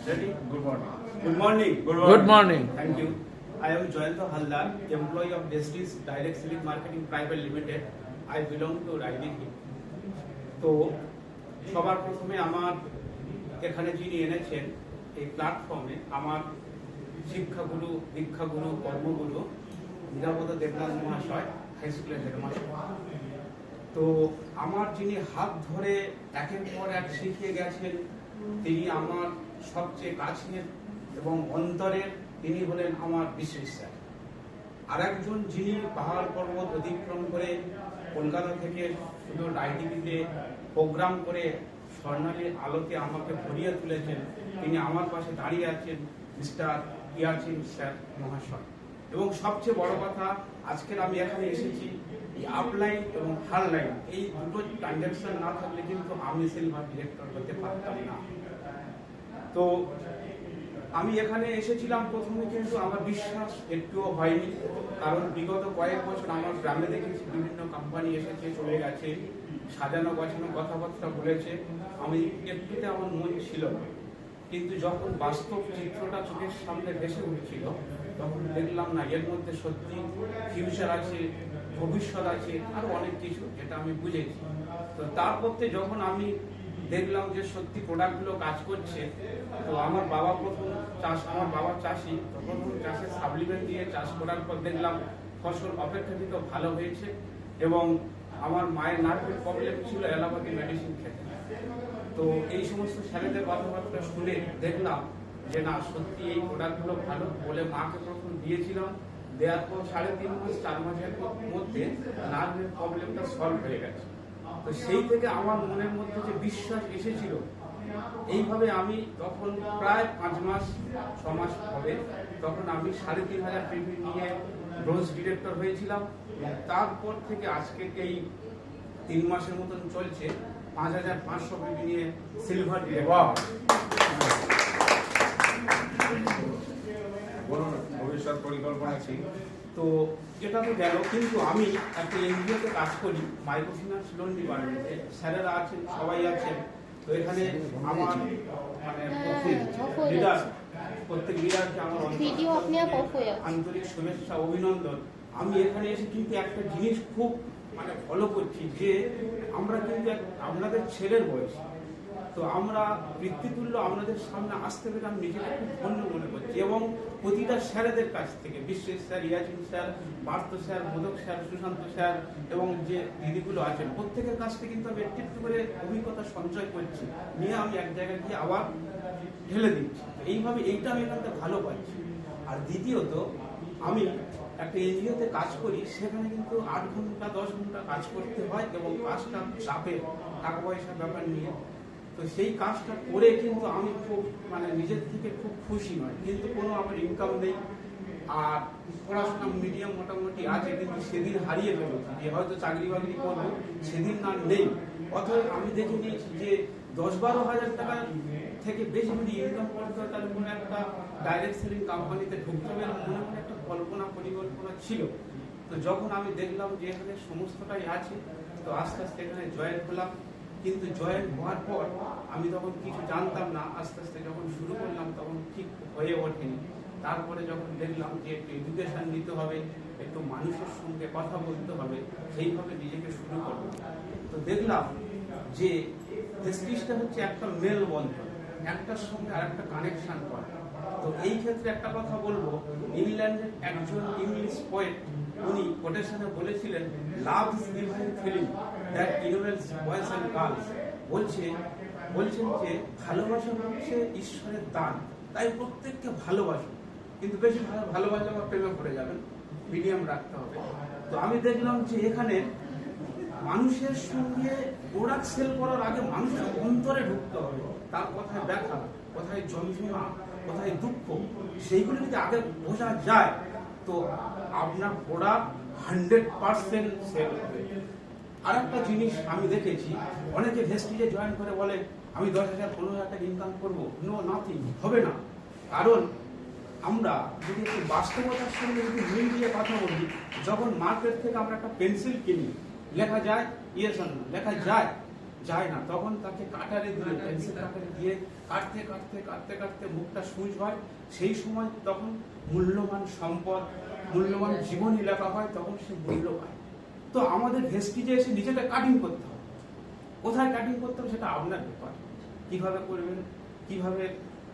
Ready? Good morning. Good morning. Good morning. Thank you. I am Joyanta Haldar, employee of Destis Direct Selling Marketing Private Limited. I belong to Raidin. তো সবার প্রথমে আমার এখানে যিনি এনেছেন এই প্ল্যাটফর্মে আমার শিক্ষাগুরু, দীক্ষাগুরু, কর্মগুরু নিরাপদ দেবনাথ মহাশয়, হাই স্কুলের হেডমাস্টার। তো আমার যিনি হাত ধরে একের পর এক শিখিয়ে গেছেন, তিনি আমার সবচেয়ে কাছের এবং অন্তরের, তিনি হলেন আমার বিশেষ স্যার। আর একজন যিনি পাহাড় পর্বত অতিক্রম করে কলকাতা থেকে শুধু রাইটিভিতে প্রোগ্রাম করে স্বর্ণালী আলোতে আমাকে ভরিয়ে তুলেছেন, তিনি আমার পাশে দাঁড়িয়ে আছেন, মিস্টার ইয়াচিন স্যার মহাশয়। এবং সবচেয়ে বড় কথা, আজকের আমি এখানে এসেছি এই আপলাইন এবং হারলাইন এই দুটো ট্রানজাকশন না থাকলে কিন্তু আমি সিলভার ডিরেক্টর হতে পারতাম না। তো আমি এখানে এসেছিলাম প্রথমে, কিন্তু আমার বিশ্বাস একটুও হয়নি, কারণ বিগত কয়েক বছর আমার গ্রামে দেখেছি বিভিন্ন কোম্পানি এসেছে, চলে গেছে, সাজানো গোছানো কথাবার্তা বলেছে, আমি একটুতে আমার মন ছিল না। কিন্তু যখন বাস্তব চিত্রটা চোখের সামনে ভেসে উঠছিল, তখন দেখলাম না, এর মধ্যে সত্যি ফিউচার আছে, ভবিষ্যৎ আছে, আরো অনেক কিছু, যেটা আমি বুঝেছি। তো তারপর যখন আমি দেখলাম যে সত্যি প্রোডাক্টগুলো কাজ করছে, তো আমার বাবা আমার বাবা চাষি, তো প্রথম চাষের সাপ্লিমেন্ট দিয়ে চাষ করার পর দেখলাম ফসল অপেক্ষাকৃত ভালো হয়েছে, এবং আমার মায়ের নার্ভের প্রবলেম ছিল, অ্যালোপ্যাথি মেডিসিন খেতে। তো এই সমস্ত স্যারেদের কথাবার্তা শুনে দেখলাম যে না, সত্যি এই প্রোডাক্টগুলো ভালো বলে মাকে প্রথম দিয়েছিলাম। দেওয়ার পর 3.5 মাস 4 মাসের মধ্যে নার্ভের প্রবলেমটা সলভ হয়ে গেছে। তো সেই থেকে আমার মনের মধ্যে যে বিশ্বাস এসেছিল, এইভাবে আমি তখন প্রায় 5 মাস 6 মাস হবে, তখন আমি 3,500 পিপি নিয়ে ব্রোঞ্জ ডিরেক্টর হয়েছিলাম। তারপর থেকে আজকে এই 3 মাসের মতন চলছে 5,500 পিপি নিয়ে সিলভার ডিরেক্টর। বলুন, ভবিষ্যৎ পরিকল্পনা কি? তো এটা তো গেল, কিন্তু আমি একটা এনজিওতে কাজ করি, মাইক্রো ফিন্যান্স লোন ডিপার্টমেন্টে। স্যারেরা আছেন, সবাই আছেন। তো এখানে আমার মানে লিডার, প্রত্যেক লিডারকে আমার আন্তরিক শুভেচ্ছা, অভিনন্দন। আমি এখানে এসে কিন্তু একটা জিনিস খুব মানে ফলো করছি, যে আমরা কিন্তু আপনাদের ছেলের বয়স, তো আমরা বৃত্তিতুল্য আপনাদের সামনে আসতে পেরে আমি নিজেকে খুব ধন্য মনে করছি। এবং প্রতিটা স্যারেদের কাছ থেকে, বিশ্বের স্যার, ইয়াচিন sir, Partha sir, Modak sir, Sushanta sir, এবং যে দিদিগুলো আছেন, প্রত্যেকের কাছ থেকে কিন্তু আমি একটু করে অভিজ্ঞতা সঞ্চয় করছি, নিয়ে আমি এক জায়গায় গিয়ে আবার ঢেলে দিচ্ছি। এইভাবে এইটা আমি এখান থেকে ভালো পাচ্ছি। আর দ্বিতীয়ত, আমি একটা এনজিওতে কাজ করি, সেখানে কিন্তু 8 ঘন্টা 10 ঘন্টা কাজ করতে হয়, এবং কাজটা চাপে, টাকা পয়সার ব্যাপার নিয়ে। তো সেই কাজটা করে কিন্তু আমি খুব মানে নিজের থেকে খুব খুশি নয়, কিন্তু কোনো আমার ইনকাম নেই। আর পড়াশোনা মিডিয়াম মোটামুটি আছে, কিন্তু সেদিন হারিয়ে ফেলেছি, যে হয়তো চাকরি বাকরি করবো, সেদিন না নেই। অথবা আমি দেখে নিয়েছি যে 10-12 হাজার টাকা থেকে বেশি যদি ইনকাম করতে হয়, তাহলে কোনো একটা ডাইরেক্ট সেলিং কোম্পানিতে ঢুকতে হবে, মনে মনে একটা পরিকল্পনা ছিল। তো যখন আমি দেখলাম যে এখানে সমস্তটাই আছে, তো আস্তে আস্তে এখানে জয়েন হলাম। কিন্তু জয়েন হওয়ার পর আমি তখন কিছু জানতাম না, আস্তে আস্তে যখন শুরু করলাম তখন ঠিক হয়ে ওঠেনি। তারপরে যখন দেখলাম যে একটু এডুকেশন নিতে হবে, একটু মানুষের সঙ্গে কথা বলতে হবে, সেইভাবে নিজেকে শুরু করলাম। তো দেখলাম যে প্রেস্টিজটা হচ্ছে একটা মেল বন্ধন, একটার সঙ্গে আর একটা কানেকশন করা। তো এই ক্ষেত্রে একটা কথা বলবো, ইংল্যান্ডের একজন ইংলিশ পোয়েট, উনি কোটেশনে বলেছিলেন, love is divine feeling that involves boys and girls. বলছেন যে ভালোবাসা হচ্ছে ঈশ্বরের দান, তাই প্রত্যেককে ভালোবাসুন, কিন্তু বেশি ভালোবাসা বা প্রেমে পড়ে যাবেন, মিডিয়াম রাখতে হবে। তো আমি দেখলাম যে এখানে মানুষের সঙ্গে প্রোডাক্ট সেল করার আগে মানুষের অন্তরে ঢুকতে হবে, তার কোথায় ব্যথা, কোথায় যন্ত্রণা, কোথায় দুঃখ, সেইগুলো যদি আগে বোঝা যায়, তো আপনার প্রোডাক্ট 100% সেল হবে। আর একটা জিনিস আমি দেখেছি, অনেকে ভেস্টিজে জয়েন করে বলে আমি 10,000-15,000 টাকা ইনকাম করবো। নো, নাথিং, হবে না। কারণ আমরা যদি একটু বাস্তবতার সঙ্গে যদি মিল দিয়ে কথা বলি, যখন মার্কেট থেকে আমরা একটা পেন্সিল কিনি, লেখা যায় ইয়েস আর নো, লেখা যায়, যায় না, তখন তাকে কাটারে দিয়ে পেন্সিল কাটারে দিয়ে কাটতে কাটতে কাটতে কাটতে মুখটা সুজ হয়। সেই সময় তখন মূল্যবান সম্পদ, মূল্যবান জীবনী লেখা হয়, তখন সে মূল্য পায়। তো আমাদের ভেস্টিজে এসে নিজেটা কাটিং করতে হবে। কোথায় কাটিং করতে হবে সেটা আপনার ব্যাপার, কিভাবে করবেন, কিভাবে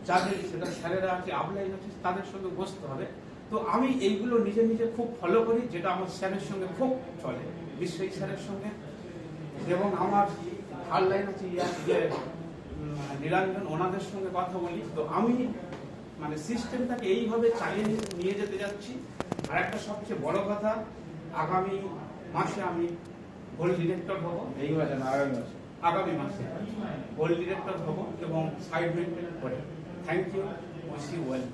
যাদের সেটা স্যারেরা আছে, আপলাইন আছে, তাদের সঙ্গে বসতে হবে। তো আমি এইগুলো নিজে নিজে খুব ফলো করি, যেটা আমার স্যারের সঙ্গে খুব চলে, বিশ্বজিৎ স্যারের সঙ্গে। এবং আমার হারলাইন আছে নীলাঞ্জন, ওনাদের সঙ্গে কথা বলি। তো আমি মানে সিস্টেমটাকে এইভাবে চালিয়ে নিয়ে যেতে যাচ্ছি। আর একটা সবচেয়ে বড় কথা, আগামী মাসে আমি গোল্ড ডিরেক্টর হব। এই মাসে না আগামী মাসে? আগামী মাসে গোল্ড ডিরেক্টর হব এবং সাইড মেনটেন করে। Thank you, wish you well.